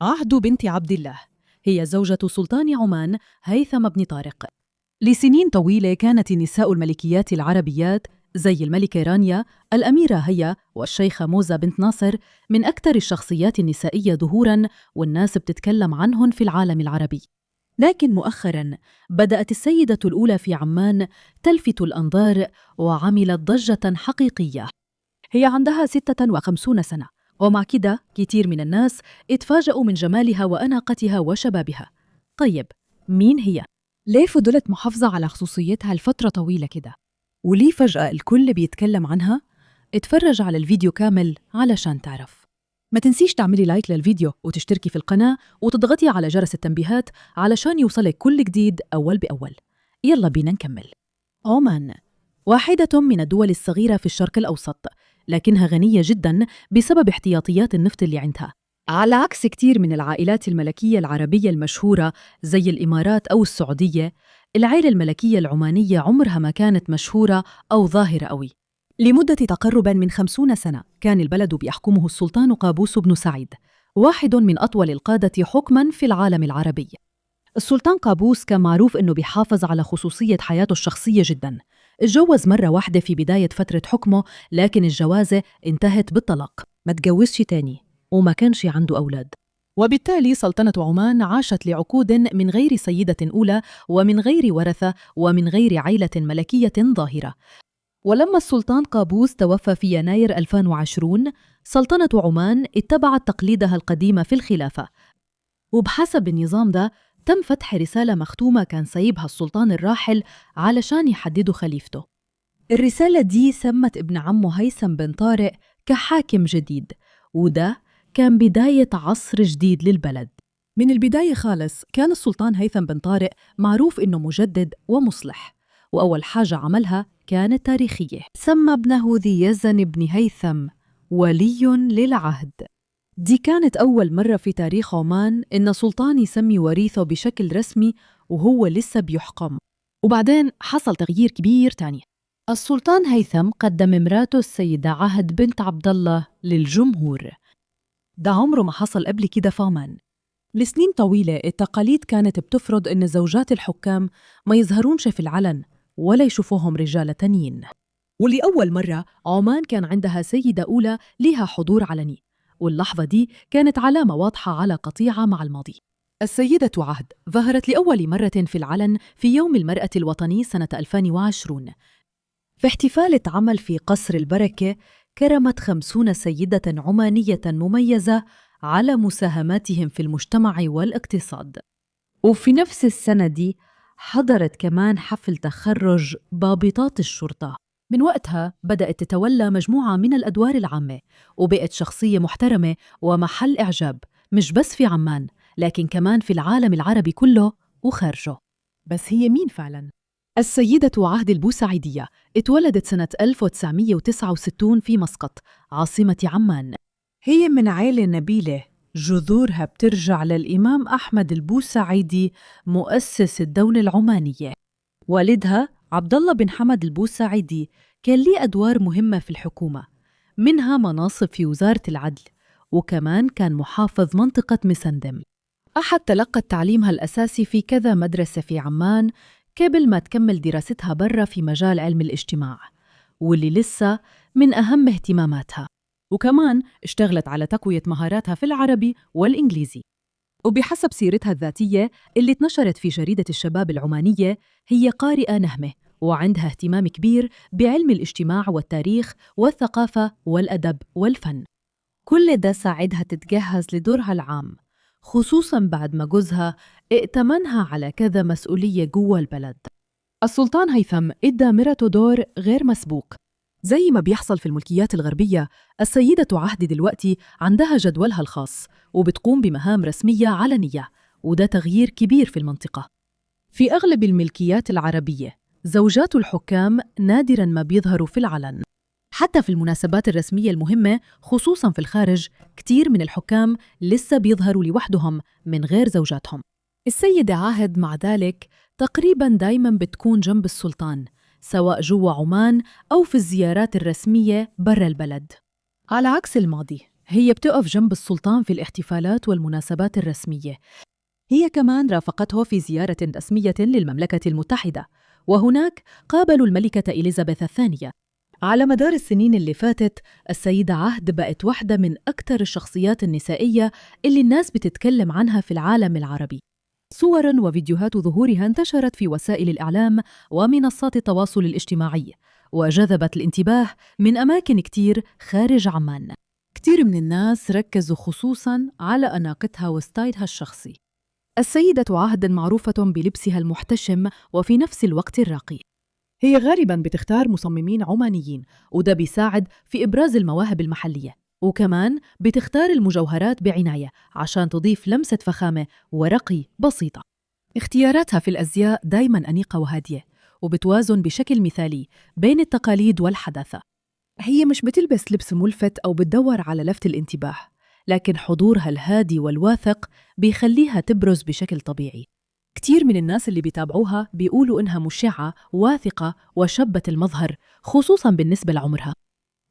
عهد بنت عبد الله هي زوجة سلطان عمان هيثم بن طارق. لسنين طويلة كانت النساء الملكيات العربيات زي الملكة رانيا، الأميرة هيا والشيخة موزة بنت ناصر من أكثر الشخصيات النسائية ظهوراً، والناس بتتكلم عنهن في العالم العربي. لكن مؤخراً بدأت السيدة الأولى في عمان تلفت الأنظار وعملت ضجة حقيقية. هي عندها 56 سنة، ومع كده كتير من الناس اتفاجأوا من جمالها وأناقتها وشبابها. طيب، مين هي؟ ليه فضلت محافظة على خصوصيتها لفترة طويلة كده؟ وليه فجأة الكل بيتكلم عنها؟ اتفرج على الفيديو كامل علشان تعرف. ما تنسيش تعملي لايك للفيديو وتشتركي في القناة وتضغطي على جرس التنبيهات علشان يوصلك كل جديد أول بأول. يلا بينا نكمل. عمان واحدة من الدول الصغيرة في الشرق الأوسط، لكنها غنية جداً بسبب احتياطيات النفط اللي عندها. على عكس كتير من العائلات الملكية العربية المشهورة زي الإمارات أو السعودية، العائلة الملكية العمانية عمرها ما كانت مشهورة أو ظاهرة قوي. لمدة تقرباً من 50 سنة كان البلد بيحكمه السلطان قابوس بن سعيد، واحد من أطول القادة حكماً في العالم العربي. السلطان قابوس كان معروف إنه بيحافظ على خصوصية حياته الشخصية جداً. اتجوز مرة واحدة في بداية فترة حكمه، لكن الجوازة انتهت بالطلاق، ما تجوزش تاني وما كانش عنده أولاد. وبالتالي سلطنة عمان عاشت لعقود من غير سيدة أولى ومن غير ورثة ومن غير عائلة ملكية ظاهرة. ولما السلطان قابوس توفى في يناير 2020، سلطنة عمان اتبعت تقليدها القديم في الخلافة، وبحسب النظام ده تم فتح رسالة مختومة كان سايبها السلطان الراحل علشان يحددوا خليفته. الرسالة دي سمت ابن عمه هيثم بن طارق كحاكم جديد، وده كان بداية عصر جديد للبلد. من البداية خالص كان السلطان هيثم بن طارق معروف إنه مجدد ومصلح، وأول حاجة عملها كانت تاريخية. سمى ابنه ذي يزن بن هيثم ولي للعهد. دي كانت أول مرة في تاريخ عمان إن سلطان يسمي وريثه بشكل رسمي وهو لسه بيحكم. وبعدين حصل تغيير كبير تاني. السلطان هيثم قدم امراته السيدة عهد بنت عبد الله للجمهور. ده عمره ما حصل قبل كده في عمان. لسنين طويلة التقاليد كانت بتفرض إن زوجات الحكام ما يظهرونش في العلن ولا يشوفوهم رجال تانيين. ولأول مرة عمان كان عندها سيدة أولى لها حضور علني، واللحظة دي كانت علامة واضحة على قطيعة مع الماضي. السيدة عهد ظهرت لأول مرة في العلن في يوم المرأة الوطني سنة 2020. في احتفال اتعمل في قصر البركة، كرمت 50 سيدة عمانية مميزة على مساهماتهم في المجتمع والاقتصاد. وفي نفس السنة دي حضرت كمان حفل تخرج ضابطات الشرطة. من وقتها بدأت تتولى مجموعة من الأدوار العامة، وبقت شخصية محترمة ومحل إعجاب مش بس في عمان لكن كمان في العالم العربي كله وخارجه. بس هي مين فعلاً؟ السيدة عهد البوسعيدية اتولدت سنة 1969 في مسقط عاصمة عمان. هي من عائلة نبيلة جذورها بترجع للإمام أحمد البوسعيدي مؤسس الدولة العمانية. والدها عبد الله بن حمد البوسعيدي كان ليه أدوار مهمة في الحكومة، منها مناصب في وزارة العدل، وكمان كان محافظ منطقة مسندم. أحد تلقت تعليمها الأساسي في كذا مدرسة في عمان قبل ما تكمل دراستها برا في مجال علم الاجتماع، واللي لسه من أهم اهتماماتها. وكمان اشتغلت على تقوية مهاراتها في العربي والإنجليزي. وبحسب سيرتها الذاتية اللي اتنشرت في جريدة الشباب العمانية، هي قارئة نهمة وعندها اهتمام كبير بعلم الاجتماع والتاريخ والثقافة والأدب والفن. كل ده ساعدها تتجهز لدورها العام، خصوصاً بعد ما جوزها ائتمنها على كذا مسؤولية جوا البلد. السلطان هيثم ادى مرته دور غير مسبوق. زي ما بيحصل في الملكيات الغربية، السيدة عهد دلوقتي عندها جدولها الخاص وبتقوم بمهام رسمية علنية، وده تغيير كبير في المنطقة. في أغلب الملكيات العربية زوجات الحكام نادراً ما بيظهروا في العلن. حتى في المناسبات الرسمية المهمة خصوصاً في الخارج، كتير من الحكام لسه بيظهروا لوحدهم من غير زوجاتهم. السيدة عهد مع ذلك تقريباً دايماً بتكون جنب السلطان، سواء جوا عمان أو في الزيارات الرسمية برا البلد. على عكس الماضي، هي بتقف جنب السلطان في الاحتفالات والمناسبات الرسمية. هي كمان رافقته في زيارة رسمية للمملكة المتحدة، وهناك قابلوا الملكة إليزابيث الثانية. على مدار السنين اللي فاتت، السيدة عهد بقت واحدة من أكثر الشخصيات النسائية اللي الناس بتتكلم عنها في العالم العربي. صور وفيديوهات ظهورها انتشرت في وسائل الإعلام ومنصات التواصل الاجتماعي، وجذبت الانتباه من أماكن كتير خارج عمان. كتير من الناس ركزوا خصوصاً على أناقتها وستايلها الشخصي. السيدة عهد معروفة بلبسها المحتشم وفي نفس الوقت الراقي. هي غالباً بتختار مصممين عمانيين، وده بيساعد في إبراز المواهب المحلية، وكمان بتختار المجوهرات بعناية عشان تضيف لمسة فخامة ورقي بسيطة. اختياراتها في الأزياء دايماً أنيقة وهادية، وبتوازن بشكل مثالي بين التقاليد والحداثة. هي مش بتلبس لبس ملفت أو بتدور على لفت الانتباه، لكن حضورها الهادي والواثق بيخليها تبرز بشكل طبيعي. كتير من الناس اللي بيتابعوها بيقولوا إنها مشعة، واثقة وشابة المظهر، خصوصاً بالنسبة لعمرها،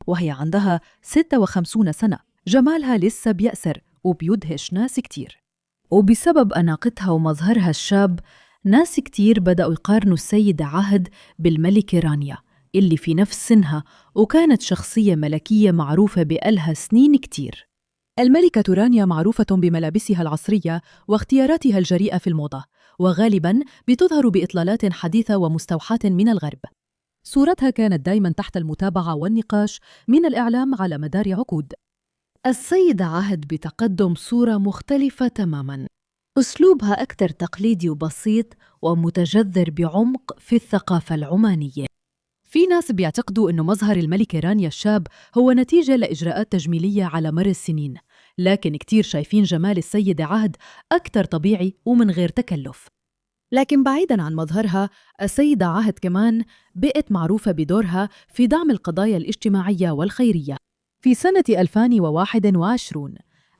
وهي عندها 56 سنة. جمالها لسه بيأثر وبيدهش ناس كتير، وبسبب أناقتها ومظهرها الشاب، ناس كتير بدأوا يقارنوا السيدة عهد بالملكة رانيا اللي في نفس سنها، وكانت شخصية ملكية معروفة بقالها سنين كتير. الملكة رانيا معروفة بملابسها العصرية واختياراتها الجريئة في الموضة، وغالباً بتظهر بإطلالات حديثة ومستوحاة من الغرب. صورتها كانت دايماً تحت المتابعة والنقاش من الإعلام على مدار عقود. السيدة عهد بتقدم صورة مختلفة تماماً. أسلوبها أكثر تقليدي وبسيط ومتجذر بعمق في الثقافة العمانية. في ناس بيعتقدوا إنه مظهر الملكة رانيا الشاب هو نتيجة لإجراءات تجميلية على مر السنين، لكن كتير شايفين جمال السيدة عهد أكثر طبيعي ومن غير تكلف. لكن بعيداً عن مظهرها، السيدة عهد كمان بقت معروفة بدورها في دعم القضايا الاجتماعية والخيرية. في سنة 2021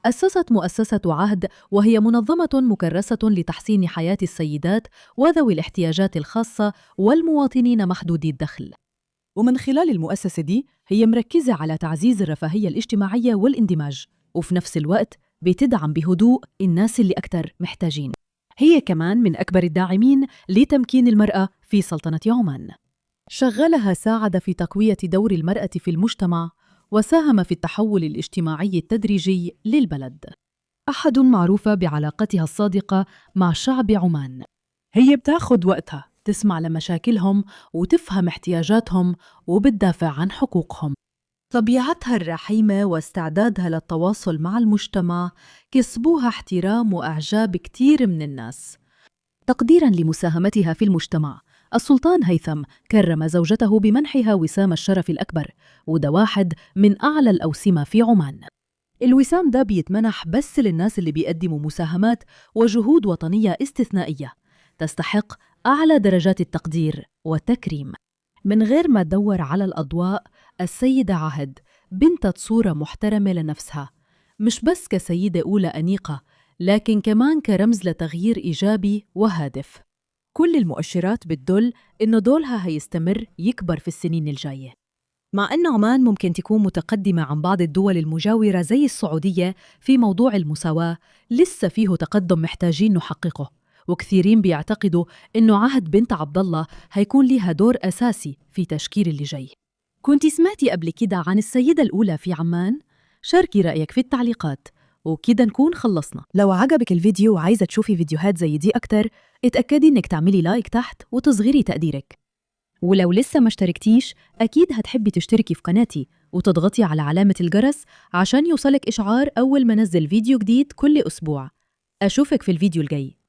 أسست مؤسسة عهد، وهي منظمة مكرسة لتحسين حياة السيدات وذوي الاحتياجات الخاصة والمواطنين محدودي الدخل. ومن خلال المؤسسة دي هي مركزة على تعزيز الرفاهية الاجتماعية والاندماج، وفي نفس الوقت بتدعم بهدوء الناس اللي أكثر محتاجين. هي كمان من أكبر الداعمين لتمكين المرأة في سلطنة عمان. شغلها ساعد في تقوية دور المرأة في المجتمع، وساهم في التحول الاجتماعي التدريجي للبلد. أحد معروفة بعلاقتها الصادقة مع شعب عمان. هي بتاخد وقتها تسمع لمشاكلهم وتفهم احتياجاتهم وبتدافع عن حقوقهم. طبيعتها الرحيمة واستعدادها للتواصل مع المجتمع كسبوها احترام وإعجاب كتير من الناس. تقديراً لمساهمتها في المجتمع، السلطان هيثم كرم زوجته بمنحها وسام الشرف الأكبر، وده واحد من أعلى الأوسمة في عمان. الوسام ده بيتمنح بس للناس اللي بيقدموا مساهمات وجهود وطنية استثنائية تستحق أعلى درجات التقدير والتكريم. من غير ما تدور على الأضواء، السيدة عهد بنتت صورة محترمة لنفسها، مش بس كسيدة أولى أنيقة، لكن كمان كرمز لتغيير إيجابي وهادف. كل المؤشرات بتدل إنه دورها هيستمر يكبر في السنين الجاية. مع أن عمان ممكن تكون متقدمة عن بعض الدول المجاورة زي السعودية في موضوع المساواة، لسه فيه تقدم محتاجين نحققه، وكثيرين بيعتقدوا إنه عهد بنت عبد الله هيكون لها دور أساسي في تشكيل اللي جاي. كنتي سمعتي قبل كده عن السيدة الأولى في عمان؟ شاركي رأيك في التعليقات، وكده نكون خلصنا. لو عجبك الفيديو وعايزة تشوفي فيديوهات زي دي أكتر، اتأكدي إنك تعملي لايك تحت وتصغري تقديرك. ولو لسه ما اشتركتيش، أكيد هتحبي تشتركي في قناتي وتضغطي على علامة الجرس عشان يوصلك إشعار أول ما نزل فيديو جديد كل أسبوع. أشوفك في الفيديو الجاي.